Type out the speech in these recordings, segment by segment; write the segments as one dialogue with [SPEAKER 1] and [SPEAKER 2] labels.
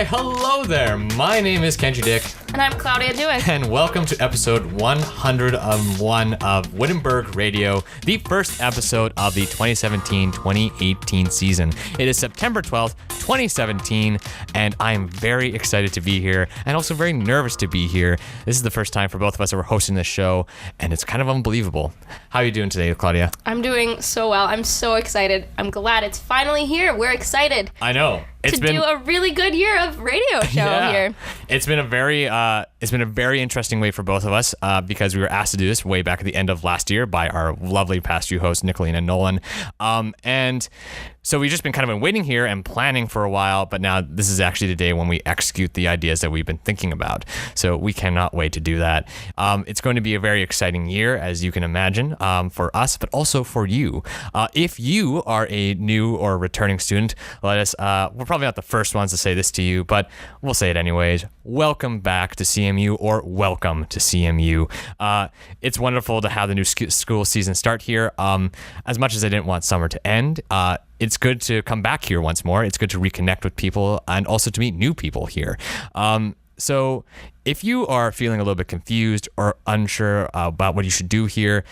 [SPEAKER 1] Why, hello there. My name is Kenji Dick.
[SPEAKER 2] And I'm Claudia Dewey.
[SPEAKER 1] And welcome to episode 101 of Wittenberg Radio, the first episode of the 2017-2018 season. It is September 12th, 2017, and I am very excited to be here and also very nervous to be here. This is the first time for both of us that we're hosting this show, and it's kind of unbelievable. How are you doing today, Claudia?
[SPEAKER 2] I'm doing so well. I'm so excited. I'm glad it's finally here. We're excited.
[SPEAKER 1] I know.
[SPEAKER 2] Do a really good year of radio show here.
[SPEAKER 1] It's been a very interesting way for both of us because we were asked to do this way back at the end of last year by our lovely past few hosts, Nicolene and Nolan. And so we've just been kind of waiting here and planning for a while, but now this is actually the day when we execute the ideas that we've been thinking about. So we cannot wait to do that. It's going to be a very exciting year, as you can imagine, for us, but also for you. If you are a new or returning student, we're probably not the first ones to say this to you, but we'll say it anyways. Welcome back to CMU, or welcome to CMU. It's wonderful to have the new school season start here. As much as I didn't want summer to end, it's good to come back here once more. It's good to reconnect with people and also to meet new people here. So if you are feeling a little bit confused or unsure about what you should do here,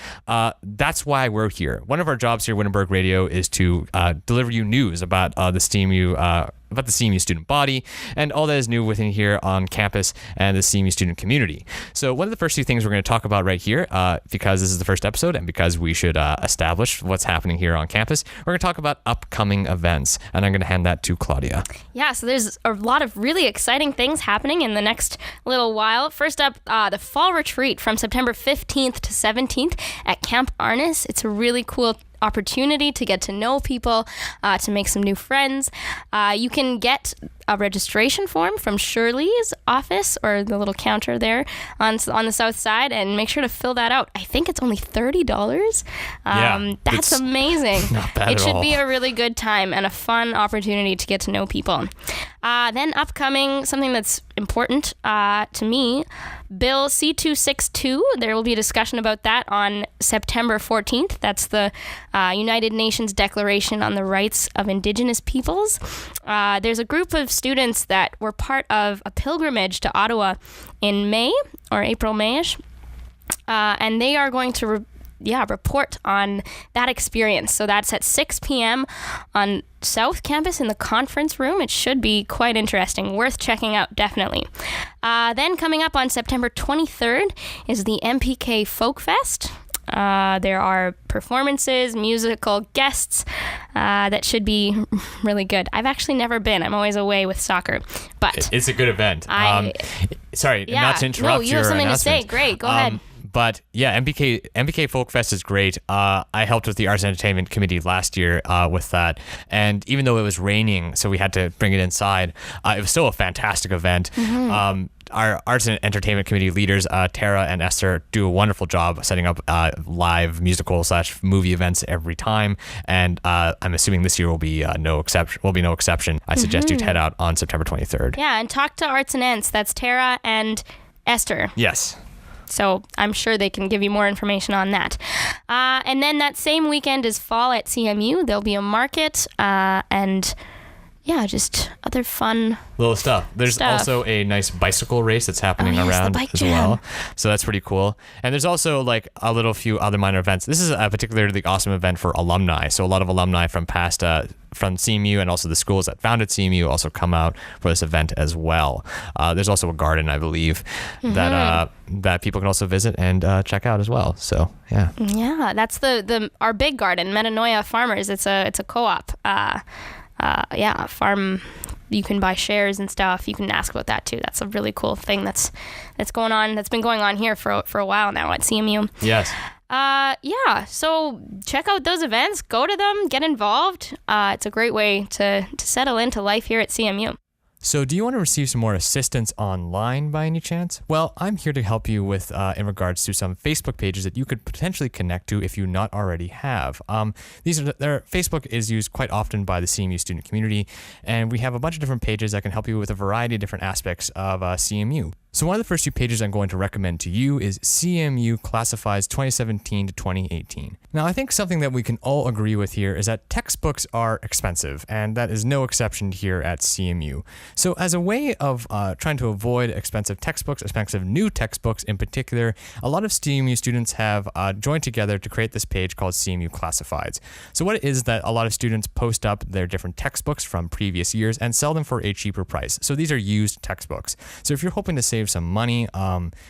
[SPEAKER 1] that's why we're here. One of our jobs here at Wittenberg Radio is to deliver you news about the CMU student body and all that is new within here on campus and the CMU student community. So one of the first few things we're going to talk about right here, because this is the first episode and because we should establish what's happening here on campus, we're going to talk about upcoming events. And I'm going to hand that to Claudia.
[SPEAKER 2] Yeah, so there's a lot of really exciting things happening in the next little while. First up, the fall retreat from September 15th to 17th at Camp Arnis. It's a really cool opportunity to get to know people, to make some new friends. You can get a registration form from Shirley's office or the little counter there on the south side, and make sure to fill that out. I think it's only $30. That's amazing.
[SPEAKER 1] Not bad
[SPEAKER 2] It
[SPEAKER 1] at
[SPEAKER 2] should
[SPEAKER 1] all.
[SPEAKER 2] be a really good time and a fun opportunity to get to know people. Then upcoming, something that's important to me, Bill C-262. There will be a discussion about that on September 14th. That's the United Nations Declaration on the Rights of Indigenous Peoples. There's a group of students that were part of a pilgrimage to Ottawa in May, or April, May-ish, and they are going to report on that experience. So that's at 6 p.m. on South Campus in the conference room. It should be quite interesting, worth checking out, definitely. Then coming up on September 23rd is the MPK Folk Fest. There are performances, musical guests that should be really good. I've actually never been. I'm always away with soccer, but
[SPEAKER 1] it's a good event. Sorry, not to interrupt.
[SPEAKER 2] No, you have something to say.
[SPEAKER 1] announcement.
[SPEAKER 2] Great, go ahead.
[SPEAKER 1] But yeah, MPK Folk Fest is great. I helped with the Arts and Entertainment Committee last year with that. And even though it was raining, so we had to bring it inside, it was still a fantastic event. Mm-hmm. Our Arts and Entertainment Committee leaders, Tara and Esther, do a wonderful job setting up live musical/movie events every time. And I'm assuming this year will be no exception. I suggest you head out on September 23rd.
[SPEAKER 2] Yeah, and talk to Arts and Ents. That's Tara and Esther.
[SPEAKER 1] Yes.
[SPEAKER 2] So I'm sure they can give you more information on that. And then that same weekend is fall at CMU. There'll be a market and just other fun
[SPEAKER 1] little stuff. There's also a nice bicycle race that's happening around as well. So that's pretty cool. And there's also like a little few other minor events. This is a particularly awesome event for alumni. So a lot of alumni from past from CMU and also the schools that founded CMU also come out for this event as well. There's also a garden, I believe, that people can also visit and check out as well. So yeah. Yeah,
[SPEAKER 2] that's our big garden, Metanoia Farmers. It's a co-op. Farm. You can buy shares and stuff. You can ask about that too. That's a really cool thing that's going on. That's been going on here for a while now at CMU.
[SPEAKER 1] Yes.
[SPEAKER 2] So check out those events. Go to them. Get involved. It's a great way to settle into life here at CMU.
[SPEAKER 1] So do you want to receive some more assistance online by any chance? Well, I'm here to help you with in regards to some Facebook pages that you could potentially connect to if you not already have. Facebook is used quite often by the CMU student community, and we have a bunch of different pages that can help you with a variety of different aspects of CMU. So one of the first two pages I'm going to recommend to you is CMU Classifieds 2017 to 2018. Now, I think something that we can all agree with here is that textbooks are expensive, and that is no exception here at CMU. So as a way of trying to avoid expensive textbooks, expensive new textbooks in particular, a lot of CMU students have joined together to create this page called CMU Classifieds. So what it is that a lot of students post up their different textbooks from previous years and sell them for a cheaper price. So these are used textbooks. So if you're hoping to save some money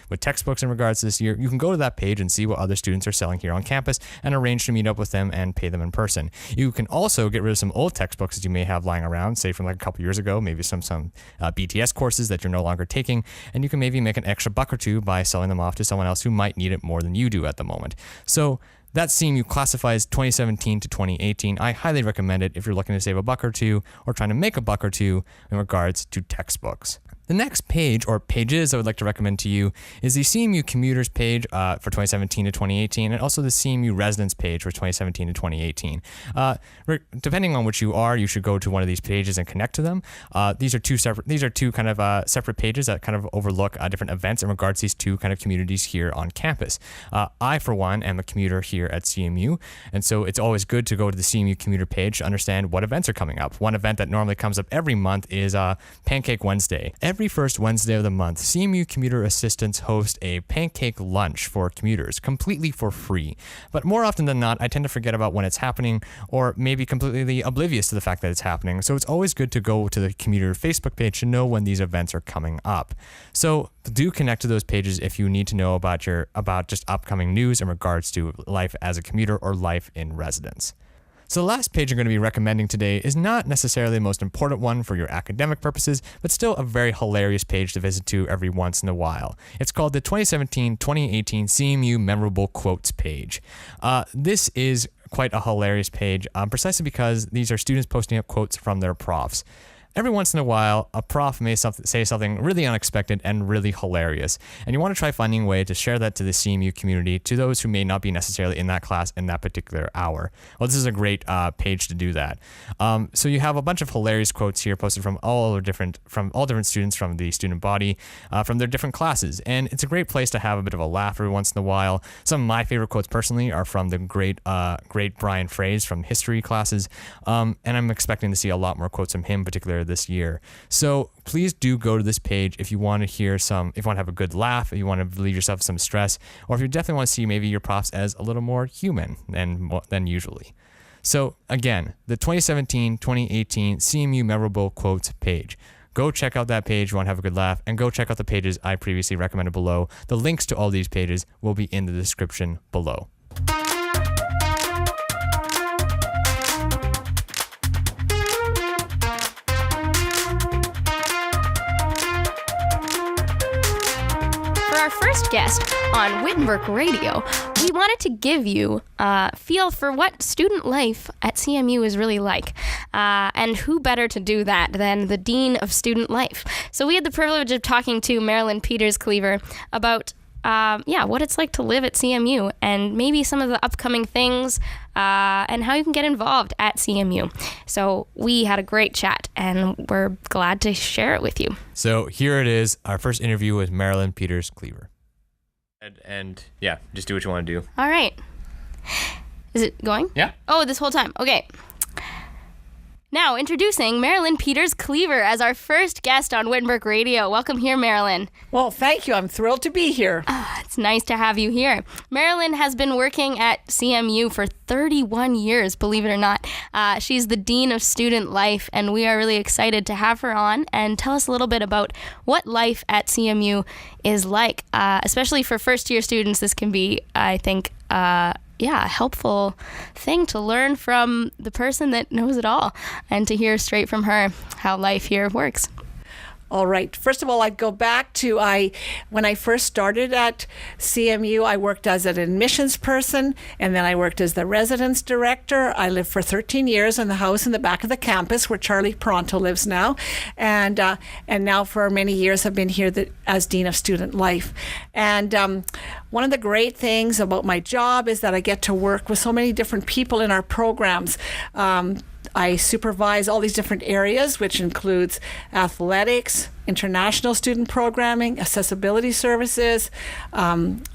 [SPEAKER 1] with textbooks in regards to this year, you can go to that page and see what other students are selling here on campus and arrange to meet up with them and pay them in person. You can also get rid of some old textbooks that you may have lying around, say from like a couple years ago, maybe some BTS courses that you're no longer taking, and you can maybe make an extra buck or two by selling them off to someone else who might need it more than you do at the moment. So that's CMU Classifieds 2017 to 2018. I highly recommend it if you're looking to save a buck or two or trying to make a buck or two in regards to textbooks. The next page, or pages I would like to recommend to you, is the CMU Commuters page for 2017 to 2018, and also the CMU Residence page for 2017 to 2018. Depending on which you are, you should go to one of these pages and connect to them. These are two kind of separate pages that kind of overlook different events in regards to these two kind of communities here on campus. I, for one, am a commuter here at CMU, and so it's always good to go to the CMU Commuter page to understand what events are coming up. One event that normally comes up every month is Pancake Wednesday. Every first Wednesday of the month, CMU Commuter Assistants host a pancake lunch for commuters, completely for free. But more often than not, I tend to forget about when it's happening, or maybe completely oblivious to the fact that it's happening. So it's always good to go to the Commuter Facebook page to know when these events are coming up. So do connect to those pages if you need to know about just upcoming news in regards to life as a commuter or life in residence. So the last page I'm going to be recommending today is not necessarily the most important one for your academic purposes, but still a very hilarious page to visit to every once in a while. It's called the 2017-2018 CMU Memorable Quotes page. This is quite a hilarious page, precisely because these are students posting up quotes from their profs. Every once in a while, a prof may say something really unexpected and really hilarious, and you want to try finding a way to share that to the CMU community, to those who may not be necessarily in that class in that particular hour. Well, this is a great page to do that. So you have a bunch of hilarious quotes here posted from all different students from the student body, from their different classes, and it's a great place to have a bit of a laugh every once in a while. Some of my favorite quotes personally are from the great Brian Fraze from history classes, and I'm expecting to see a lot more quotes from him, particularly this year. So please do go to this page if you want to if you want to have a good laugh, if you want to relieve yourself of some stress, or if you definitely want to see maybe your profs as a little more human than usually. So again, the 2017-2018 CMU Memorable Quotes page. Go check out that page if you want to have a good laugh, and go check out the pages I previously recommended below. The links to all these pages will be in the description below.
[SPEAKER 2] First guest on Wittenberg Radio, we wanted to give you a feel for what student life at CMU is really like. And who better to do that than the Dean of Student Life? So we had the privilege of talking to Marilyn Peters Kliewer about what it's like to live at CMU, and maybe some of the upcoming things, and how you can get involved at CMU. So we had a great chat, and we're glad to share it with you.
[SPEAKER 1] So here it is, our first interview with Marilyn Peters Kliewer. And yeah, just do what you want to do.
[SPEAKER 2] All right. Is it going?
[SPEAKER 1] Yeah.
[SPEAKER 2] Oh, this whole time. Okay. Now, introducing Marilyn Peters Kliewer as our first guest on Wittenberg Radio. Welcome here, Marilyn.
[SPEAKER 3] Well, thank you. I'm thrilled to be here.
[SPEAKER 2] It's nice to have you here. Marilyn has been working at CMU for 31 years, believe it or not. She's the Dean of Student Life, and we are really excited to have her on and tell us a little bit about what life at CMU is like. Especially for first-year students, this can be, I think, a helpful thing to learn from the person that knows it all, and to hear straight from her how life here works.
[SPEAKER 3] All right. First of all, I'd go back to when I first started at CMU, I worked as an admissions person, and then I worked as the residence director. I lived for 13 years in the house in the back of the campus where Charlie Pronto lives now, and now for many years I've been here as Dean of Student Life. And one of the great things about my job is that I get to work with so many different people in our programs. I supervise all these different areas, which includes athletics, international student programming, accessibility services,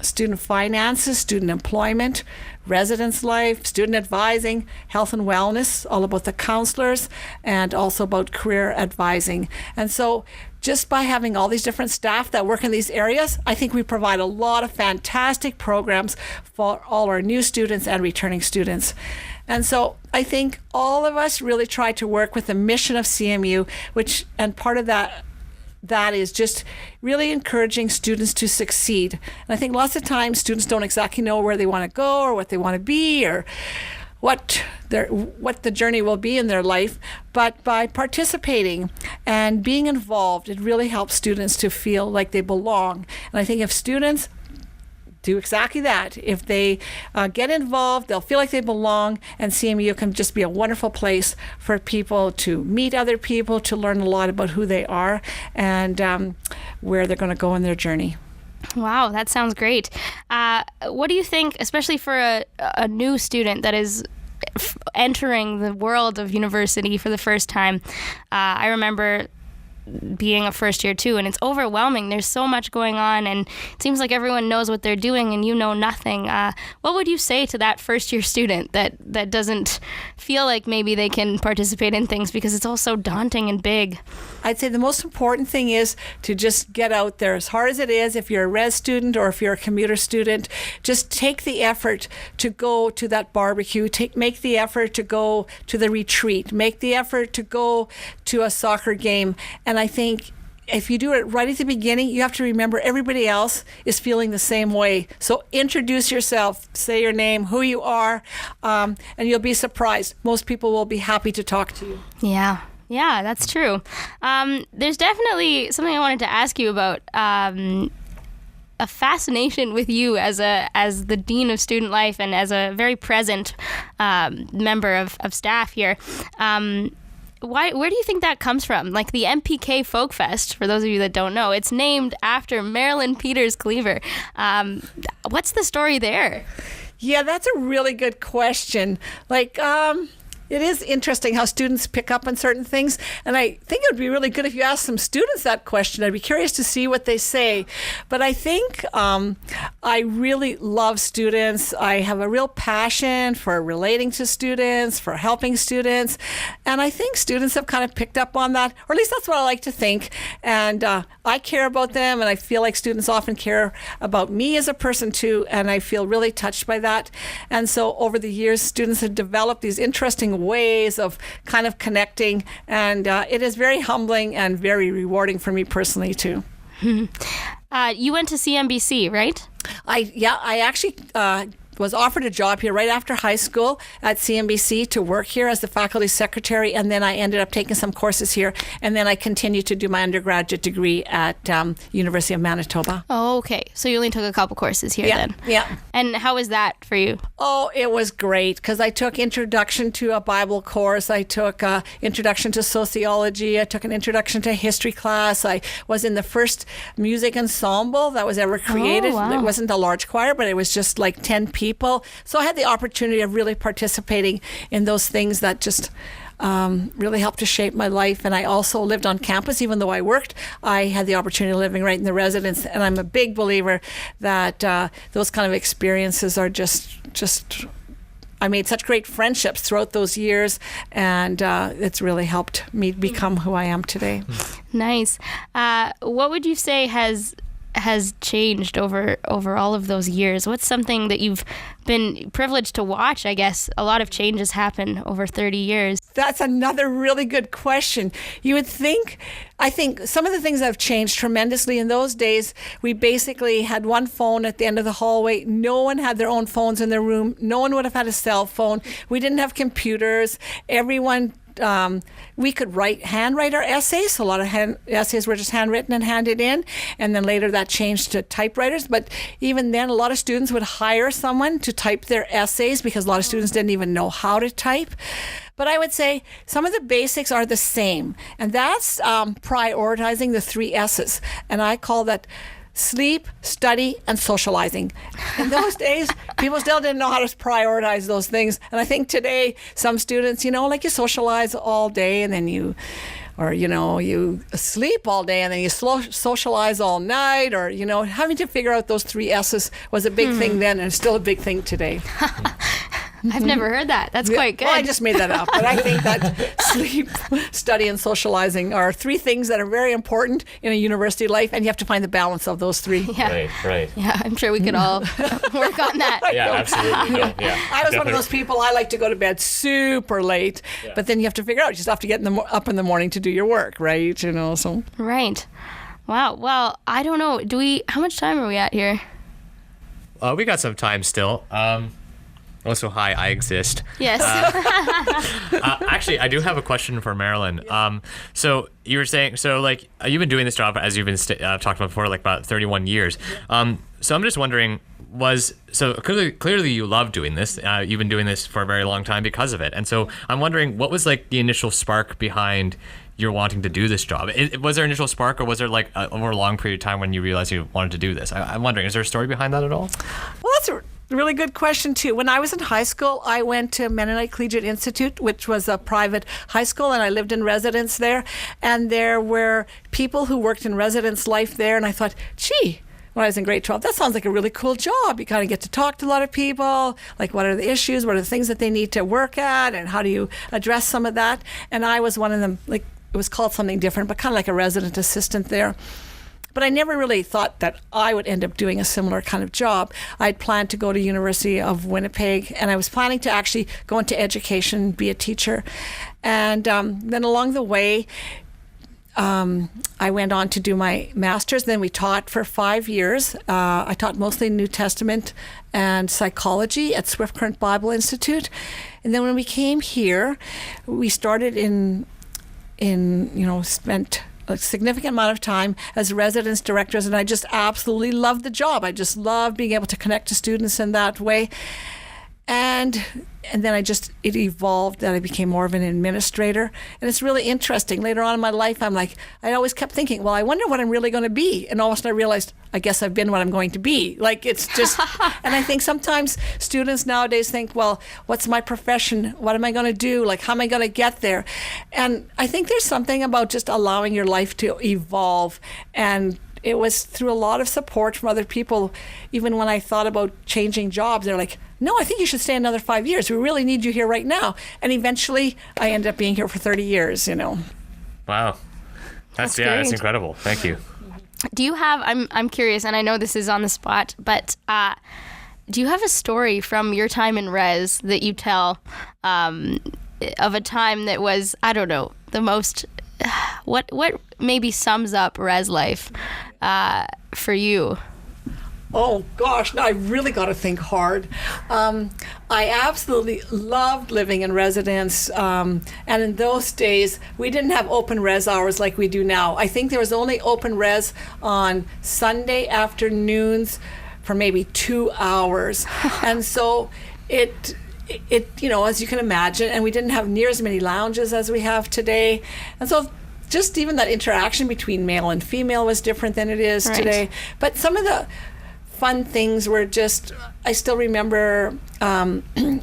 [SPEAKER 3] student finances, student employment, residence life, student advising, health and wellness, all about the counselors, and also about career advising. And so just by having all these different staff that work in these areas, I think we provide a lot of fantastic programs for all our new students and returning students. And so I think all of us really try to work with the mission of CMU, and part of that is just really encouraging students to succeed. And I think lots of times students don't exactly know where they want to go or what they want to be or what the journey will be in their life. But by participating and being involved, it really helps students to feel like they belong. And I think if students do exactly that, if they get involved, they'll feel like they belong, and CMU can just be a wonderful place for people to meet other people, to learn a lot about who they are and where they're going to go in their journey.
[SPEAKER 2] Wow, that sounds great. What do you think, especially for a new student that is entering the world of university for the first time? I remember being a first year too, and it's overwhelming. There's so much going on, and it seems like everyone knows what they're doing and you know nothing. What would you say to that first year student that doesn't feel like maybe they can participate in things because it's all so daunting and big?
[SPEAKER 3] I'd say the most important thing is to just get out there. As hard as it is, if you're a res student or if you're a commuter student, just take the effort to go to that barbecue, make the effort to go to the retreat, make the effort to go to a soccer game. And I think if you do it right at the beginning, you have to remember everybody else is feeling the same way. So introduce yourself, say your name, who you are, and you'll be surprised. Most people will be happy to talk to you.
[SPEAKER 2] Yeah, that's true. There's definitely something I wanted to ask you about. A fascination with you as the Dean of Student Life and as a very present member of staff here. Where do you think that comes from? Like the MPK Folk Fest, for those of you that don't know, it's named after Marilyn Peters Kliewer. What's the story there?
[SPEAKER 3] Yeah, that's a really good question. It is interesting how students pick up on certain things, and I think it would be really good if you asked some students that question. I'd be curious to see what they say. But I think I really love students. I have a real passion for relating to students, for helping students, and I think students have kind of picked up on that, or at least that's what I like to think. And I care about them, and I feel like students often care about me as a person too, and I feel really touched by that. And so over the years, students have developed these interesting ways of kind of connecting, and it is very humbling and very rewarding for me personally too.
[SPEAKER 2] You went to CMBC, right?
[SPEAKER 3] I actually was offered a job here right after high school at CMBC to work here as the faculty secretary, and then I ended up taking some courses here, and then I continued to do my undergraduate degree at University of Manitoba.
[SPEAKER 2] Oh, okay. So you only took a couple courses here then?
[SPEAKER 3] Yeah.
[SPEAKER 2] And how was that for you?
[SPEAKER 3] Oh, it was great because I took Introduction to a Bible course. I took Introduction to Sociology. I took an Introduction to History class. I was in the first music ensemble that was ever created.
[SPEAKER 2] Oh, wow.
[SPEAKER 3] It wasn't a large choir, but it was just like 10 people. So I had the opportunity of really participating in those things that just really helped to shape my life. And I also lived on campus. Even though I worked, I had the opportunity of living right in the residence. And I'm a big believer that those kind of experiences are just I made such great friendships throughout those years, and it's really helped me become who I am today.
[SPEAKER 2] Nice. What would you say has changed over all of those years? What's something that you've been privileged to watch? I guess a lot of changes happen over 30 years.
[SPEAKER 3] That's another really good question. You would think, I think some of the things have changed tremendously. In those days, we basically had one phone at the end of the hallway. No one had their own phones in their room. No one would have had a cell phone. We didn't have computers. Everyone we could handwrite our essays. So a lot of essays were just handwritten and handed in. And then later that changed to typewriters. But even then, a lot of students would hire someone to type their essays because a lot of students didn't even know how to type. But I would say some of the basics are the same. And that's prioritizing the 3 S's. And I call that sleep, study, and socializing. In those days, people still didn't know how to prioritize those things. And I think today, some students, like you socialize all day and then you sleep all day and then you socialize all night, or, having to figure out those 3 S's was a big thing then and still a big thing today.
[SPEAKER 2] I've never heard that. That's quite good.
[SPEAKER 3] Well, I just made that up. But I think that sleep, study, and socializing are 3 things that are very important in a university life, and you have to find the balance of those 3.
[SPEAKER 2] Yeah.
[SPEAKER 1] Right.
[SPEAKER 2] Yeah, I'm sure we could all work on that.
[SPEAKER 1] Yeah, absolutely. No, yeah.
[SPEAKER 3] I was one of those people, I like to go to bed super late, but then you have to figure out, you just have to get up in the morning to do your work, right? So.
[SPEAKER 2] Right. Wow. Well, I don't know. How much time are we at here?
[SPEAKER 1] We got some time still. Also, hi, I exist.
[SPEAKER 2] Yes.
[SPEAKER 1] Actually, I do have a question for Marilyn. So you were saying, you've been doing this job, as you've been talked about before, about 31 years. So I'm just wondering, clearly you love doing this. You've been doing this for a very long time because of it. And so I'm wondering, what was the initial spark behind your wanting to do this job? Was there an initial spark, or was there over a long period of time when you realized you wanted to do this? I'm wondering, is there a story behind that at all?
[SPEAKER 3] Well, that's a really good question, too. When I was in high school, I went to Mennonite Collegiate Institute, which was a private high school, and I lived in residence there. And there were people who worked in residence life there, and I thought, gee, when I was in grade 12, that sounds like a really cool job. You kind of get to talk to a lot of people, what are the issues, what are the things that they need to work at, and how do you address some of that? And I was one of them, it was called something different, but kind of like a resident assistant there. But I never really thought that I would end up doing a similar kind of job. I'd planned to go to University of Winnipeg, and I was planning to actually go into education, be a teacher. And then along the way, I went on to do my master's. Then we taught for 5 years. I taught mostly New Testament and psychology at Swift Current Bible Institute. And then when we came here, we started spent a significant amount of time as residence directors, and I just absolutely loved the job. I just loved being able to connect to students in that way. And then it evolved that I became more of an administrator. And it's really interesting. Later on in my life, I always kept thinking, well, I wonder what I'm really going to be. And all of a sudden I realized, I guess I've been what I'm going to be. It's just, and I think sometimes students nowadays think, well, what's my profession? What am I going to do? How am I going to get there? And I think there's something about just allowing your life to evolve. And it was through a lot of support from other people. Even when I thought about changing jobs, they're like, no, I think you should stay another 5 years. We really need you here right now. And eventually, I ended up being here for 30 years,
[SPEAKER 1] Wow. That's incredible. Thank you.
[SPEAKER 2] Do you have, I'm curious, and I know this is on the spot, but do you have a story from your time in Res that you tell of a time that was, I don't know, the most, what maybe sums up Res life for you?
[SPEAKER 3] Oh, gosh, now I really got to think hard. I absolutely loved living in residence. And in those days, we didn't have open res hours like we do now. I think there was only open res on Sunday afternoons for maybe 2 hours. And so it as you can imagine, and we didn't have near as many lounges as we have today. And so just even that interaction between male and female was different than it is today. But some of the fun things were just, I still remember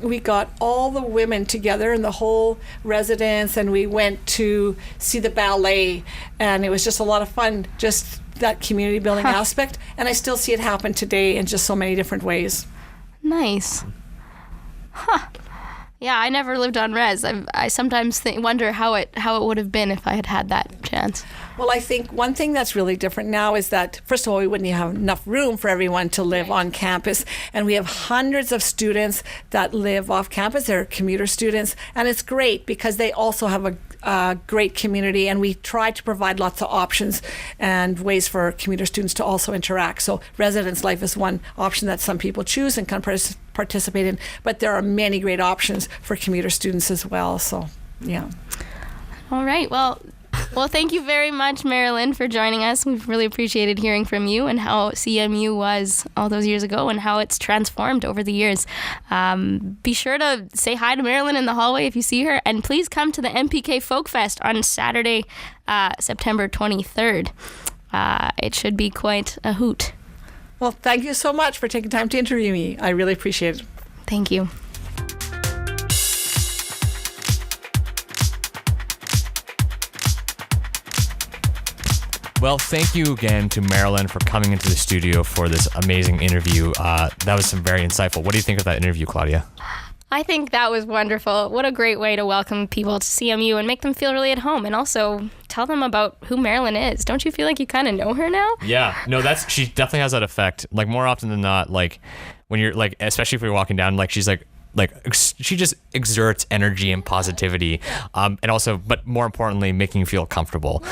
[SPEAKER 3] we got all the women together in the whole residence, and we went to see the ballet, and it was just a lot of fun, just that community building aspect. And I still see it happen today in just so many different ways.
[SPEAKER 2] Nice. Huh. Yeah, I never lived on res. I sometimes wonder how it would have been if I had that chance.
[SPEAKER 3] Well, I think one thing that's really different now is that, first of all, we wouldn't have enough room for everyone to live on campus. And we have hundreds of students that live off campus. They're commuter students. And it's great because they also have a great community. And we try to provide lots of options and ways for commuter students to also interact. So residence life is one option that some people choose and can participate in. But there are many great options for commuter students as well. So, yeah.
[SPEAKER 2] All right. Well, thank you very much, Marilyn, for joining us. We've really appreciated hearing from you and how CMU was all those years ago and how it's transformed over the years. Be sure to say hi to Marilyn in the hallway if you see her, and please come to the MPK Folk Fest on Saturday, September 23rd. it should be quite a hoot.
[SPEAKER 3] Well, thank you so much for taking time to interview me. I really appreciate it.
[SPEAKER 2] Thank you.
[SPEAKER 1] Well, thank you again to Marilyn for coming into the studio for this amazing interview. That was some very insightful. What do you think of that interview, Claudia?
[SPEAKER 2] I think that was wonderful. What a great way to welcome people to CMU and make them feel really at home, and also tell them about who Marilyn is. Don't you feel like you kind of know her now?
[SPEAKER 1] Yeah. No, she definitely has that effect. Like, more often than not, like when you're like, especially if you're walking down, like she's like she just exerts energy and positivity, and also, but more importantly, making you feel comfortable.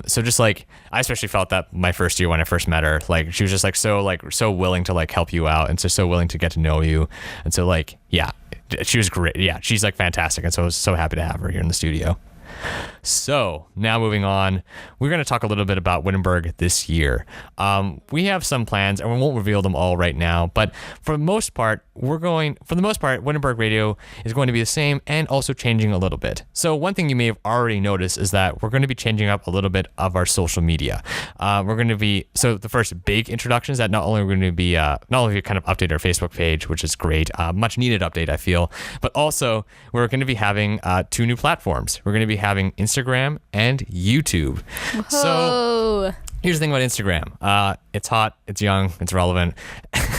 [SPEAKER 1] So just like, I especially felt that my first year when I first met her, like she was just so willing to like help you out, and so willing to get to know you, and so like, yeah, she was great. Yeah, she's like fantastic, and so I was so happy to have her here in the studio. So now moving on, we're going to talk a little bit about Wittenberg this year. We have some plans, and we won't reveal them all right now, but for the most part, Wittenberg Radio is going to be the same and also changing a little bit. So one thing you may have already noticed is that we're going to be changing up a little bit of our social media. So the first big introduction is that not only kind of update our Facebook page, which is great, much needed update, I feel, but also we're going to be having 2 new platforms. We're going to be having Instagram and YouTube.
[SPEAKER 2] Whoa.
[SPEAKER 1] So here's the thing about Instagram. It's hot, it's young, it's relevant,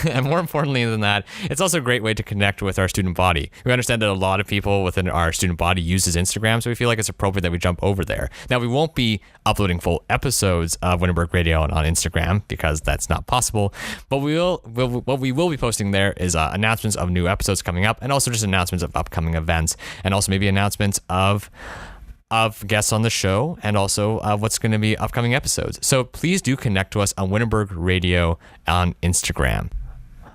[SPEAKER 1] and more importantly than that, it's also a great way to connect with our student body. We understand that a lot of people within our student body uses Instagram, so we feel like it's appropriate that we jump over there. Now, we won't be uploading full episodes of Wittenberg Radio on Instagram because that's not possible, but what we will be posting there is announcements of new episodes coming up, and also just announcements of upcoming events, and also maybe announcements of guests on the show, and also what's going to be upcoming episodes. So please do connect to us on Wittenberg Radio on Instagram.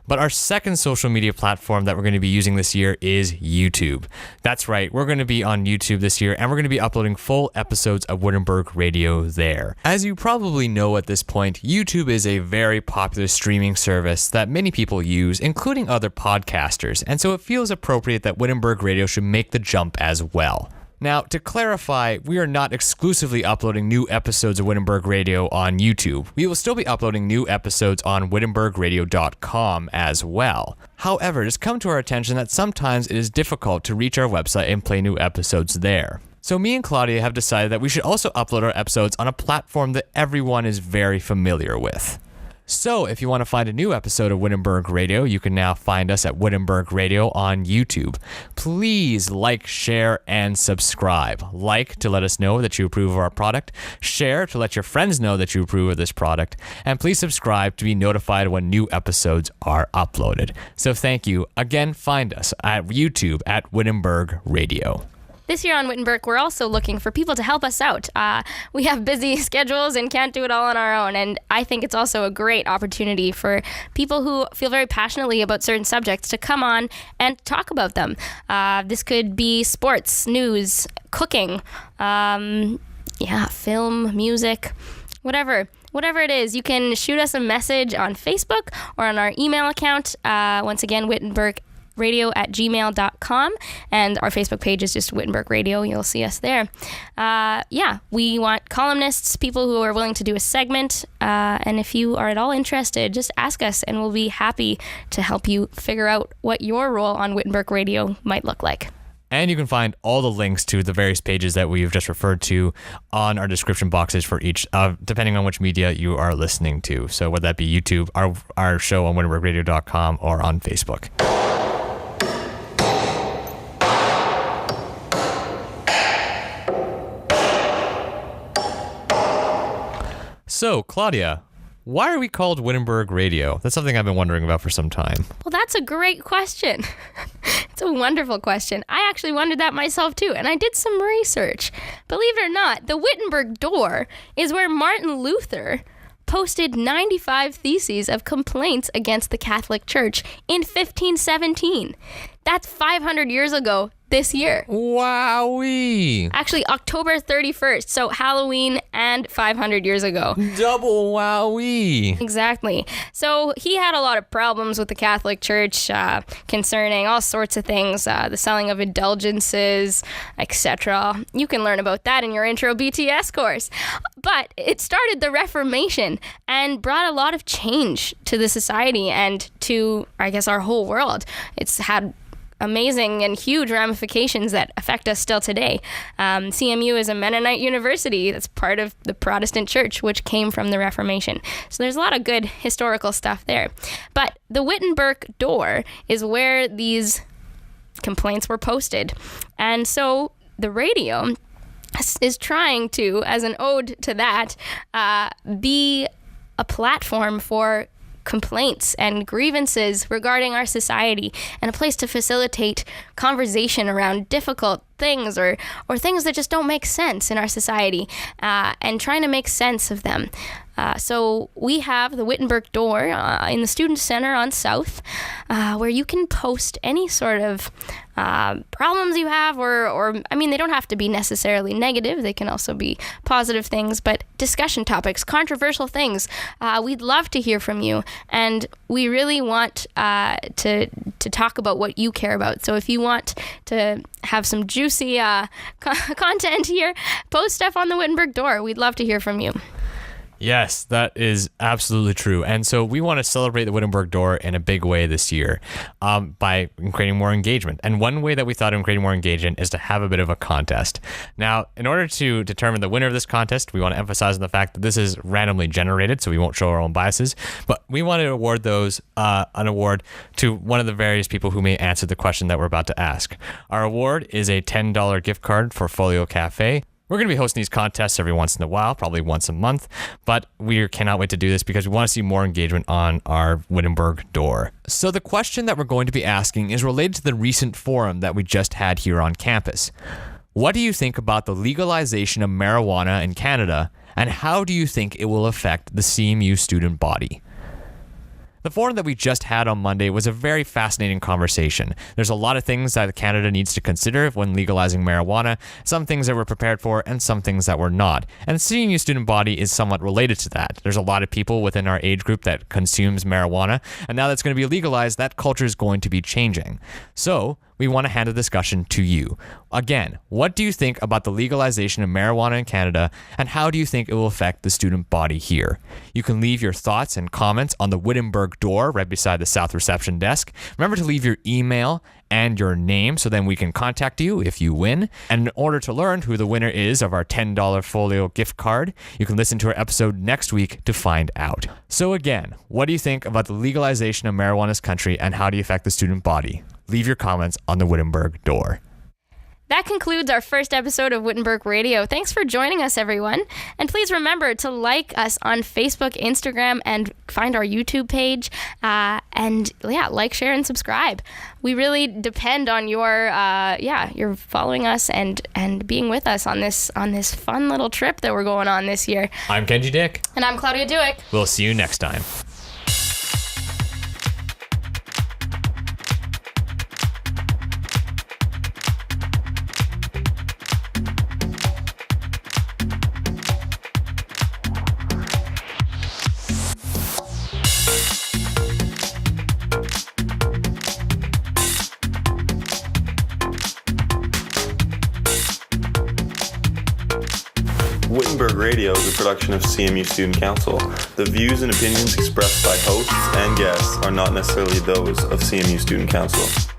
[SPEAKER 1] But our second social media platform that we're going to be using this year is YouTube. That's right, we're going to be on YouTube this year, and we're going to be uploading full episodes of Wittenberg Radio there. As you probably know at this point, YouTube is a very popular streaming service that many people use, including other podcasters, and so it feels appropriate that Wittenberg Radio should make the jump as well. Now, to clarify, we are not exclusively uploading new episodes of Wittenberg Radio on YouTube. We will still be uploading new episodes on wittenbergradio.com as well. However, it has come to our attention that sometimes it is difficult to reach our website and play new episodes there. So me and Claudia have decided that we should also upload our episodes on a platform that everyone is very familiar with. So if you want to find a new episode of Wittenberg Radio, you can now find us at Wittenberg Radio on YouTube. Please like, share, and subscribe. Like to let us know that you approve of our product. Share to let your friends know that you approve of this product. And please subscribe to be notified when new episodes are uploaded. So thank you. Again, find us at YouTube at Wittenberg Radio.
[SPEAKER 2] This year on Wittenberg, we're also looking for people to help us out. We have busy schedules and can't do it all on our own, and I think it's also a great opportunity for people who feel very passionately about certain subjects to come on and talk about them. This could be sports, news, cooking, film, music, whatever it is. You can shoot us a message on Facebook or on our email account. Once again, wittenbergradio@gmail.com, and our Facebook page is just Wittenberg Radio. You'll see us there. We want columnists, people who are willing to do a segment, and if you are at all interested, just ask us and we'll be happy to help you figure out what your role on Wittenberg Radio might look like.
[SPEAKER 1] And you can find all the links to the various pages that we've just referred to on our description boxes for each, depending on which media you are listening to. So whether that be YouTube, our show on wittenbergradio.com, or on Facebook. So, Claudia, why are we called Wittenberg Radio? That's something I've been wondering about for some time.
[SPEAKER 2] Well, that's a great question. It's a wonderful question. I actually wondered that myself too, and I did some research. Believe it or not, the Wittenberg door is where Martin Luther posted 95 theses of complaints against the Catholic Church in 1517. That's 500 years ago. this year.
[SPEAKER 1] Wowee.
[SPEAKER 2] Actually, October 31st, so Halloween and 500 years ago.
[SPEAKER 1] Double wowee.
[SPEAKER 2] Exactly. So he had a lot of problems with the Catholic Church concerning all sorts of things, the selling of indulgences, etc. You can learn about that in your intro BTS course. But it started the Reformation and brought a lot of change to the society and to, I guess, our whole world. It's had amazing and huge ramifications that affect us still today. CMU is a Mennonite university that's part of the Protestant Church, which came from the Reformation. So there's a lot of good historical stuff there. But the Wittenberg door is where these complaints were posted. And so the radio is trying to, as an ode to that, be a platform for complaints and grievances regarding our society and a place to facilitate conversation around difficult things or things that just don't make sense in our society, and trying to make sense of them. So we have the Wittenberg door in the Student Center on South, where you can post any sort of problems you have, or I mean, they don't have to be necessarily negative. They can also be positive things, but discussion topics, controversial things. We'd love to hear from you, and we really want to talk about what you care about. So if you want to have some juicy content here, post stuff on the Wittenberg door. We'd love to hear from you.
[SPEAKER 1] Yes, that is absolutely true. And so we want to celebrate the Wittenberg door in a big way this year by creating more engagement. And one way that we thought of creating more engagement is to have a bit of a contest. Now, in order to determine the winner of this contest, we want to emphasize the fact that this is randomly generated, so we won't show our own biases. But we want to award an award to one of the various people who may answer the question that we're about to ask. Our award is a $10 gift card for Folio Cafe. We're going to be hosting these contests every once in a while, probably once a month, but we cannot wait to do this because we want to see more engagement on our Wittenberg door. So the question that we're going to be asking is related to the recent forum that we just had here on campus. What do you think about the legalization of marijuana in Canada, and how do you think it will affect the CMU student body? The forum that we just had on Monday was a very fascinating conversation. There's a lot of things that Canada needs to consider when legalizing marijuana, some things that we're prepared for and some things that we're not. And the CMU student body is somewhat related to that. There's a lot of people within our age group that consumes marijuana, and now that's going to be legalized, that culture is going to be changing. So we want to hand the discussion to you. Again, what do you think about the legalization of marijuana in Canada, and how do you think it will affect the student body here? You can leave your thoughts and comments on the Wittenberg door right beside the South Reception desk. Remember to leave your email and your name so then we can contact you if you win. And in order to learn who the winner is of our $10 Folio gift card, you can listen to our episode next week to find out. So again, what do you think about the legalization of marijuana in this country, and how do you affect the student body? Leave your comments on the Wittenberg door.
[SPEAKER 2] That concludes our first episode of Wittenberg Radio. Thanks for joining us, everyone. And please remember to like us on Facebook, Instagram, and find our YouTube page. Like, share, and subscribe. We really depend on your following us and being with us on this fun little trip that we're going on this year.
[SPEAKER 1] I'm Kenji Dick.
[SPEAKER 2] And I'm Claudia Duick.
[SPEAKER 1] We'll see you next time.
[SPEAKER 4] Wittenberg Radio is a production of CMU Student Council. The views and opinions expressed by hosts and guests are not necessarily those of CMU Student Council.